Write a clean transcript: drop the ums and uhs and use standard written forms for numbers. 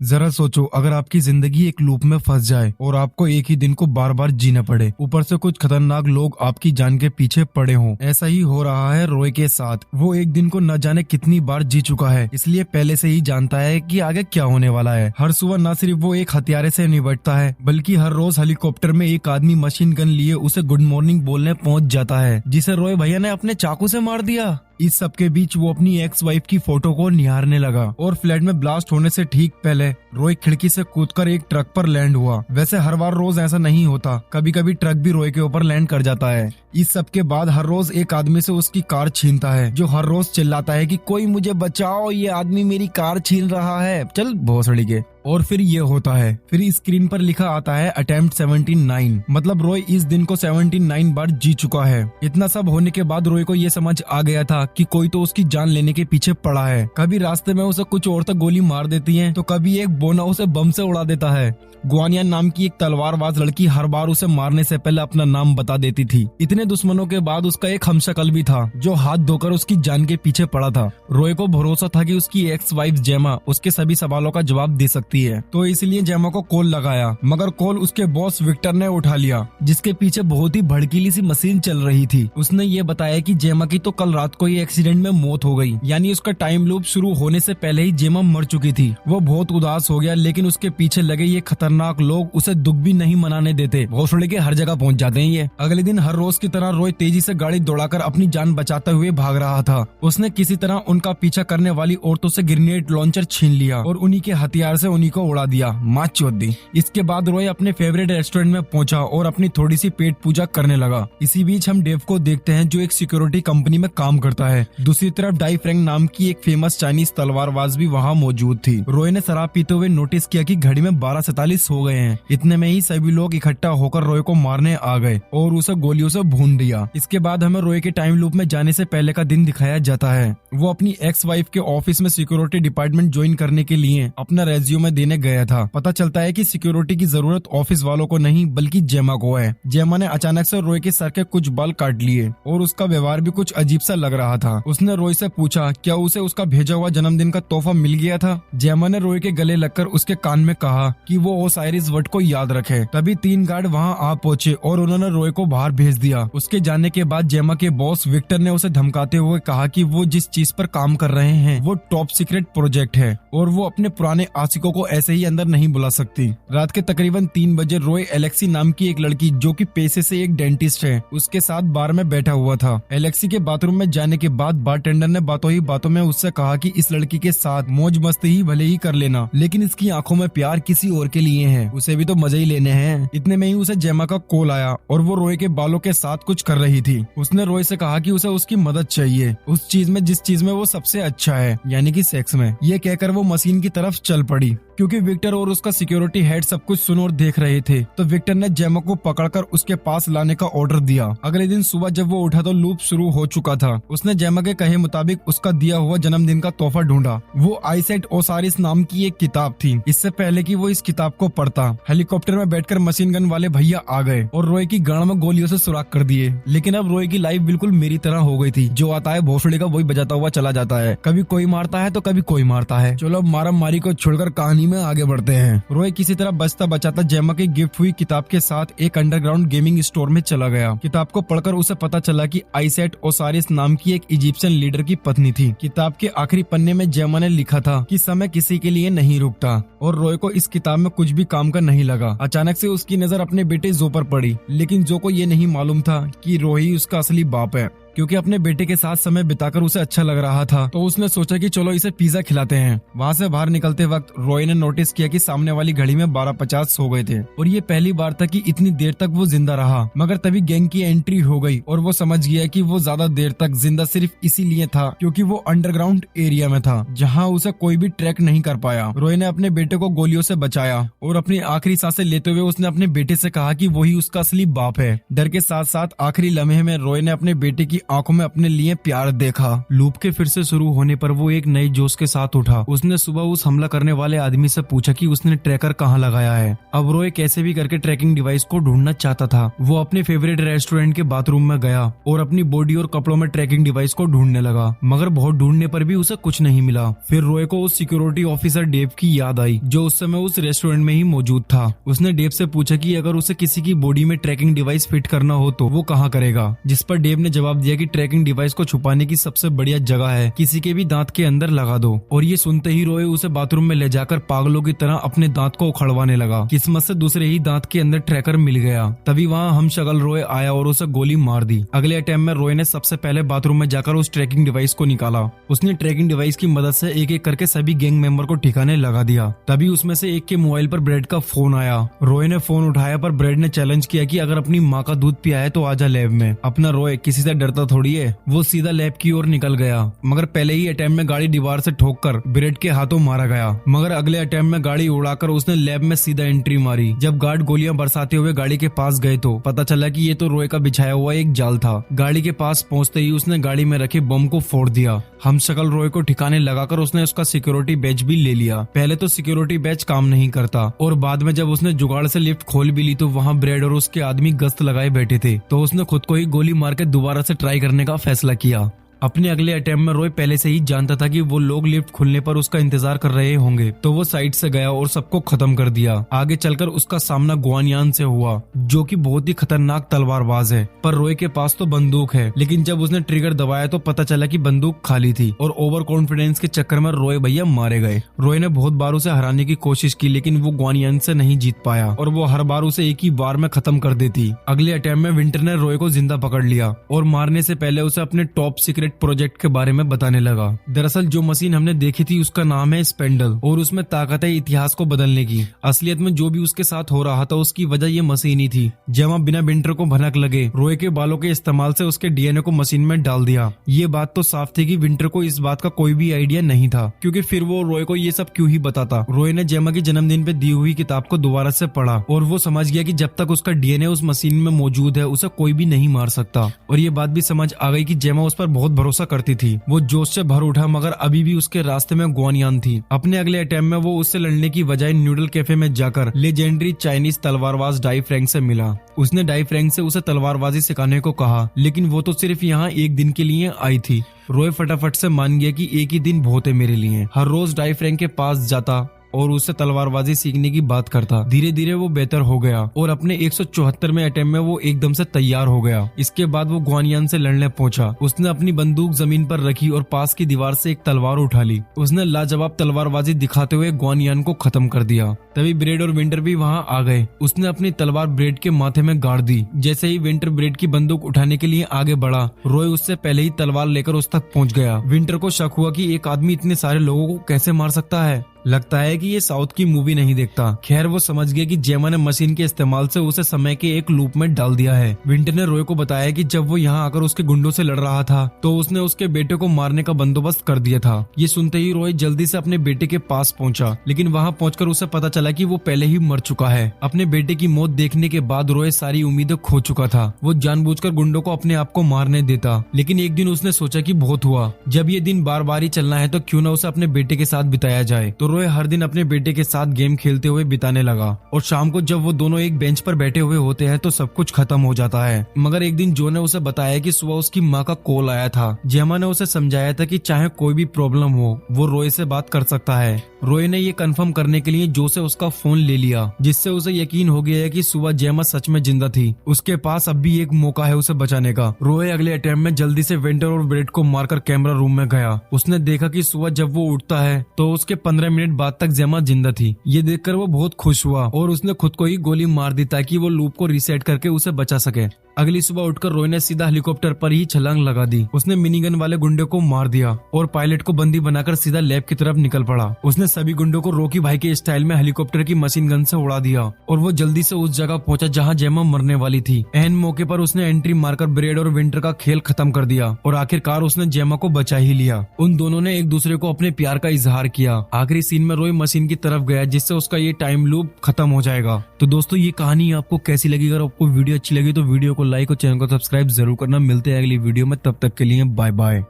जरा सोचो, अगर आपकी जिंदगी एक लूप में फंस जाए और आपको एक ही दिन को बार बार जीना पड़े, ऊपर से कुछ खतरनाक लोग आपकी जान के पीछे पड़े हों। ऐसा ही हो रहा है रॉय के साथ। वो एक दिन को न जाने कितनी बार जी चुका है, इसलिए पहले से ही जानता है कि आगे क्या होने वाला है। हर सुबह न सिर्फ वो एक हथियारे से निपटता है, बल्कि हर रोज हेलीकॉप्टर में एक आदमी मशीन गन लिए उसे गुड मॉर्निंग बोलने पहुंच जाता है, जिसे रॉय भैया ने अपने चाकू से मार दिया। इस सब के बीच वो अपनी एक्स वाइफ की फोटो को निहारने लगा और फ्लैट में ब्लास्ट होने से ठीक पहले रॉय खिड़की से कूदकर एक ट्रक पर लैंड हुआ। वैसे हर बार रोज ऐसा नहीं होता, कभी कभी ट्रक भी रॉय के ऊपर लैंड कर जाता है। इस सब के बाद हर रोज एक आदमी से उसकी कार छीनता है, जो हर रोज चिल्लाता है कि कोई मुझे बचाओ, ये आदमी मेरी कार छीन रहा है, चल भोसड़ी के। और फिर ये होता है, फिर स्क्रीन पर लिखा आता है अटेम्प्ट 79, मतलब रॉय इस दिन को 79 बार जी चुका है। इतना सब होने के बाद रॉय को ये समझ आ गया था कि कोई तो उसकी जान लेने के पीछे पड़ा है। कभी रास्ते में उसे कुछ औरतें गोली मार देती हैं, तो कभी एक बोना उसे बम से उड़ा देता है। गुआनिया नाम की एक तलवारबाज लड़की हर बार उसे मारने से पहले अपना नाम बता देती थी। इतने दुश्मनों के बाद उसका एक हमशक्ल भी था, जो हाथ धोकर उसकी जान के पीछे पड़ा था। रॉय को भरोसा था कि उसकी एक्स वाइफ जेमा उसके सभी सवालों का जवाब दे सकती है, तो इसलिए जेमा को कॉल लगाया, मगर कॉल उसके बॉस विक्टर ने उठा लिया, जिसके पीछे बहुत ही भड़कीली सी मशीन चल रही थी। उसने ये बताया कि जेमा की तो कल रात को ही एक्सीडेंट में मौत हो गई, यानी उसका टाइम लूप शुरू होने से पहले ही जेमा मर चुकी थी। वो बहुत उदास हो गया, लेकिन उसके पीछे लगे ये खतरनाक लोग उसे दुख भी नहीं मनाने देते। भोसड़े के हर जगह पहुंच जाते हैं ये। अगले दिन हर रोज की तरह रॉय तेजी से गाड़ी दौड़ाकर अपनी जान बचाते हुए भाग रहा था। उसने किसी तरह उनका पीछा करने वाली औरतों से ग्रेनेड लॉन्चर छीन लिया और उन्हीं के हथियार से उन्हीं को उड़ा दिया। माँ चोद दी। इसके बाद रॉय अपने फेवरेट रेस्टोरेंट में पहुंचा और अपनी थोड़ी सी पेट पूजा करने लगा। इसी बीच हम डेव को देखते हैं, जो एक सिक्योरिटी कंपनी में काम करता है। दूसरी तरफ डाई फ्रैंक नाम की एक फेमस चाइनीज तलवारबाज भी वहाँ मौजूद थी। रॉय ने शराब पीते हुए नोटिस किया कि घड़ी में 12:47 हो गए हैं। इतने में ही सभी लोग इकट्ठा होकर रॉय को मारने आ गए और उसे गोलियों से भून दिया। इसके बाद हमें रॉय के टाइम लूप में जाने से पहले का दिन दिखाया जाता है। वो अपनी एक्स वाइफ के ऑफिस में सिक्योरिटी डिपार्टमेंट ज्वाइन करने के लिए अपना रेज्यूमे देने गया था। पता चलता है कि सिक्योरिटी की जरूरत ऑफिस वालों को नहीं, बल्कि जेमा को है। जेमा ने अचानक से रॉय के सर के कुछ बाल काट लिए और उसका व्यवहार भी कुछ अजीब सा लग रहा था। उसने रॉय से पूछा क्या उसे उसका भेजा हुआ जन्मदिन का तोहफा मिल गया था। जेमा ने रॉय के गले लगकर उसके कान में कहा कि वो ओसाइरिस वर्ड को याद रखे। तभी 3 गार्ड वहाँ आ पहुंचे और उन्होंने रॉय को बाहर भेज दिया। उसके जाने के बाद जेमा के बॉस विक्टर ने उसे धमकाते हुए कहा कि वो जिस चीज पर काम कर रहे हैं वो टॉप सीक्रेट प्रोजेक्ट है और वो अपने पुराने आशिकों को ऐसे ही अंदर नहीं बुला सकती। रात के तकरीबन 3 बजे रॉय एलेक्सी नाम की एक लड़की, जो कि पेशे से एक डेंटिस्ट है, उसके साथ बार में बैठा हुआ था। एलेक्सी के बाथरूम में जाने के बाद बारटेंडर ने बातों ही बातों में उससे कहा कि इस लड़की के साथ मौज मस्ती ही भले ही कर लेना, लेकिन इसकी आंखों में प्यार किसी और के लिए है, उसे भी तो मजे ही लेने हैं। इतने में ही उसे जेमा का कॉल आया और वो रॉय के बालों के साथ कुछ कर रही थी। उसने रॉय से कहा कि उसे उसकी मदद चाहिए उस चीज में जिस चीज में वो सबसे अच्छा है, यानी कि सेक्स में। ये कहकर वो मशीन की तरफ चल पड़ी। क्योंकि विक्टर और उसका सिक्योरिटी हेड सब कुछ सुन और देख रहे थे, तो विक्टर ने जेमा को पकड़कर उसके पास लाने का ऑर्डर दिया। अगले दिन सुबह जब वो उठा तो लूप शुरू हो चुका था। उसने जेमा के कहे मुताबिक उसका दिया हुआ जन्मदिन का तोहफा ढूंढा। वो आईसेट ओसारिस नाम की एक किताब थी। इससे पहले कि वो इस किताब को पढ़ता, हेलीकॉप्टर में बैठकर मशीन गन वाले भैया आ गए और रॉय की गाड़ में गोलियों से सुराख कर दिए। लेकिन अब रॉय की लाइफ बिल्कुल मेरी तरह हो गई थी। जो आता है भोसड़ी का वही बजाता हुआ चला जाता है। कभी कोई मारता है तो कभी कोई मारता है। चलो अब मारा मारी को छोड़कर कहानी में आगे बढ़ते हैं। रॉय किसी तरह बचता बचाता जेमा की गिफ्ट हुई किताब के साथ एक अंडरग्राउंड गेमिंग स्टोर में चला गया। किताब को पढ़कर उसे पता चला कि आईसेट ओसारिस नाम की एक इजिप्शियन लीडर की पत्नी थी। किताब के आखिरी पन्ने में जेमा ने लिखा था कि समय किसी के लिए नहीं रुकता, और रॉय को इस किताब में कुछ भी काम का नहीं लगा। अचानक से उसकी नजर अपने बेटे जो पर पड़ी, लेकिन जो को ये नहीं मालूम था कि रॉय ही उसका असली बाप है। क्योंकि अपने बेटे के साथ समय बिताकर उसे अच्छा लग रहा था, तो उसने सोचा कि चलो इसे पिज्जा खिलाते हैं। वहाँ से बाहर निकलते वक्त रॉय ने नोटिस किया कि सामने वाली घड़ी में 12:50 हो गए थे और ये पहली बार था कि इतनी देर तक वो जिंदा रहा। मगर तभी गैंग की एंट्री हो गई और वो समझ गया कि वो ज्यादा देर तक जिंदा सिर्फ इसीलिए था क्योंकि वो अंडरग्राउंड एरिया में था, जहाँ उसे कोई भी ट्रैक नहीं कर पाया। रॉय ने अपने बेटे को गोलियों से बचाया और अपनी आखिरी सांसें लेते हुए उसने अपने बेटे से कहा कि वही उसका असली बाप है। डर के साथ साथ आखिरी लम्हे में रॉय ने अपने बेटे की आंखों में अपने लिए प्यार देखा। लूप के फिर से शुरू होने पर वो एक नई जोश के साथ उठा। उसने सुबह उस हमला करने वाले आदमी से पूछा कि उसने ट्रैकर कहाँ लगाया है। अब रोय कैसे भी करके ट्रैकिंग डिवाइस को ढूंढना चाहता था। वो अपने फेवरेट रेस्टोरेंट के बाथरूम में गया और अपनी बॉडी और कपड़ों में ट्रैकिंग डिवाइस को ढूंढने लगा, मगर बहुत ढूंढने पर भी उसे कुछ नहीं मिला। फिर रोय को उस सिक्योरिटी ऑफिसर डेव की याद आई जो उस समय उस रेस्टोरेंट में ही मौजूद था। उसने डेव से पूछा कि अगर उसे किसी की बॉडी में ट्रैकिंग डिवाइस फिट करना हो तो वो कहाँ करेगा, जिस पर डेव ने जवाब दिया कि ट्रैकिंग डिवाइस को छुपाने की सबसे बढ़िया जगह है किसी के भी दांत के अंदर लगा दो। और ये सुनते ही रोय उसे बाथरूम में ले जाकर पागलों की तरह अपने दांत को उखड़वाने लगा। किस्मत से दूसरे ही दांत के अंदर ट्रैकर मिल गया। तभी वहाँ हम शक्ल रोय आया और उसे गोली मार दी। अगले अटेम्प्ट में रोय ने सबसे पहले बाथरूम में जाकर उस ट्रैकिंग डिवाइस को निकाला। उसने ट्रैकिंग डिवाइस की मदद से एक एक करके सभी गैंग मेंबर को ठिकाने लगा दिया। तभी उसमें से एक के मोबाइल पर ब्रेड का फोन आया। रोय ने फोन उठाया पर ब्रेड ने चैलेंज किया कि अगर अपनी माँ का दूध पिया है तो आजा लैब में। अपना रोय किसी से डरता थोड़ी है। वो सीधा लैब की ओर निकल गया, मगर पहले ही अटेम्प्ट में गाड़ी दीवार से ठोककर ब्रेड के हाथों मारा गया। मगर अगले अटेम्प्ट में गाड़ी उड़ाकर उसने लैब में सीधा एंट्री मारी। जब गार्ड गोलियां बरसाते हुए गाड़ी के पास गए तो पता चला कि ये तो रोय का बिछाया हुआ एक जाल था। गाड़ी के पास पहुंचते ही उसने गाड़ी में रखे बम को फोड़ दिया। हम शक्ल रोय को ठिकाने लगाकर उसने उसका सिक्योरिटी बैज भी ले लिया। पहले तो सिक्योरिटी बैज काम नहीं करता और बाद में जब उसने जुगाड़ से लिफ्ट खोल भी ली तो वहाँ ब्रेड और उसके आदमी गश्त लगाए बैठे थे। तो उसने खुद को ही गोली मार के दोबारा से ट्राई करने का फैसला किया। अपने अगले अटेम्प्ट में रोय पहले से ही जानता था कि वो लोग लिफ्ट खुलने पर उसका इंतजार कर रहे होंगे, तो वो साइड से गया और सबको खत्म कर दिया। आगे चलकर उसका सामना गुआनियान से हुआ जो कि बहुत ही खतरनाक तलवारबाज है। पर रोय के पास तो बंदूक है, लेकिन जब उसने ट्रिगर दबाया तो पता चला कि बंदूक खाली थी और ओवर कॉन्फिडेंस के चक्कर में रोय भैया मारे गए। रोय ने बहुत बार उसे हराने की कोशिश की, लेकिन वो गुआनियान से नहीं जीत पाया और वो हर बार उसे एक ही बार में खत्म कर देती। अगले अटेम्प्ट में विंटर ने रोय को जिंदा पकड़ लिया और मारने से पहले उसे अपने टॉप सीक्रेट प्रोजेक्ट के बारे में बताने लगा। दरअसल जो मशीन हमने देखी थी उसका नाम है स्पेंडल और उसमें ताकत है इतिहास को बदलने की। असलियत में जो भी उसके साथ हो रहा था उसकी वजह ये मशीन ही थी। जेमा बिना विंटर को भनक लगे रोय के बालों के इस्तेमाल से उसके डीएनए को मशीन में डाल दिया। ये बात तो साफ थी कि विंटर को इस बात का कोई भी आइडिया नहीं था, क्योंकि फिर वो रोय को ये सब क्यों ही बताता। रोय ने जेमा की जन्मदिन पे दी हुई किताब को दोबारा से पढ़ा और वो समझ गया कि जब तक उसका डीएनए उस मशीन में मौजूद है उसे कोई भी नहीं मार सकता। और ये बात भी समझ आ गई कि जेमा उस पर बहुत भरोसा करती थी। वो जोश से भर उठा, मगर अभी भी उसके रास्ते में गुआनियान थी। अपने अगले अटेम्प्ट में वो उससे लड़ने की बजाय न्यूडल कैफे में जाकर लेजेंडरी चाइनीज तलवारबाज डाई फ्रैंक से मिला। उसने डाई फ्रैंक से उसे तलवारबाजी सिखाने को कहा, लेकिन वो तो सिर्फ यहाँ एक दिन के लिए आई थी। रोय फटाफट से मान गया कि एक ही दिन बहुत है मेरे लिए। हर रोज डाई फ्रैंक के पास जाता और उससे तलवारबाजी सीखने की बात करता। धीरे धीरे वो बेहतर हो गया और अपने 174वें अटेम्प्ट में वो एकदम से तैयार हो गया। इसके बाद वो गुआनियान से लड़ने पहुंचा। उसने अपनी बंदूक जमीन पर रखी और पास की दीवार से एक तलवार उठा ली। उसने लाजवाब तलवारबाजी दिखाते हुए गुआनियान को खत्म कर दिया। तभी ब्रेड और विंटर भी वहाँ आ गए। उसने अपनी तलवार ब्रेड के माथे में गाड़ दी। जैसे ही विंटर ब्रेड की बंदूक उठाने के लिए आगे बढ़ा, रोय उससे पहले ही तलवार लेकर उस तक पहुँच गया। विंटर को शक हुआ कि एक आदमी इतने सारे लोगों को कैसे मार सकता है। लगता है कि ये साउथ की मूवी नहीं देखता। खैर वो समझ गया कि जेमा ने मशीन के इस्तेमाल से उसे समय के एक लूप में डाल दिया है। विंटर ने रोय को बताया कि जब वो यहाँ आकर उसके गुंडों से लड़ रहा था तो उसने उसके बेटे को मारने का बंदोबस्त कर दिया था। ये सुनते ही रोय जल्दी से अपने बेटे के पास पहुंचा, लेकिन वहाँ पहुंचकर उसे पता चला कि वो पहले ही मर चुका है। अपने बेटे की मौत देखने के बाद रोय सारी उम्मीदें खो चुका था। वो जानबूझकर गुंडों को अपने आप को मारने देता, लेकिन एक दिन उसने सोचा कि बहुत हुआ, जब ये दिन बार बार ही चलना है तो क्यों न उसे अपने बेटे के साथ बिताया जाए। तो रोय हर दिन अपने बेटे के साथ गेम खेलते हुए बिताने लगा और शाम को जब वो दोनों एक बेंच पर बैठे हुए होते हैं तो सब कुछ खत्म हो जाता है। मगर एक दिन जो ने उसे बताया कि सुबह उसकी माँ का कॉल आया था। जेमा ने उसे समझाया था कि चाहे कोई भी प्रॉब्लम हो वो रोय से बात कर सकता है। रोय ने ये कंफर्म करने के लिए जो से उसका फोन ले लिया, जिससे उसे यकीन हो गया है कि सुबह जेमा सच में जिंदा थी। उसके पास अब भी एक मौका है उसे बचाने का। रोय अगले अटेम्प्ट में जल्दी से वेंटर और ब्रेड को मारकर कैमरा रूम में गया। उसने देखा कि सुबह जब वो उठता है तो उसके 15 मिनट बाद तक जेमा जिंदा थी। ये देखकर वो बहुत खुश हुआ और उसने खुद को ही गोली मार दी ताकि वो लूप को रीसेट करके उसे बचा सके। अगली सुबह उठकर रोय ने सीधा हेलीकॉप्टर पर ही छलांग लगा दी। उसने मिनीगन वाले गुंडे को मार दिया और पायलट को बंदी बनाकर सीधा लैब की तरफ निकल पड़ा। उसने सभी गुंडों को रॉकी भाई के स्टाइल में हेलीकॉप्टर की मशीन गन से उड़ा दिया और वो जल्दी से उस जगह पहुंचा जहां जेमा मरने वाली थी। एहन मौके पर उसने एंट्री मारकर ब्रेड और विंटर का खेल खत्म कर दिया और आखिरकार उसने जेमा को बचा ही लिया। उन दोनों ने एक दूसरे को अपने प्यार का इजहार किया। आखिरी सीन में रोय मशीन की तरफ गया जिससे उसका ये टाइम लूप खत्म हो जाएगा। तो दोस्तों ये कहानी आपको कैसी लगी? अगर आपको वीडियो अच्छी लगी तो वीडियो को को लाइक और चैनल को सब्सक्राइब जरूर करना। मिलते हैं अगली वीडियो में, तब तक के लिए बाय बाय।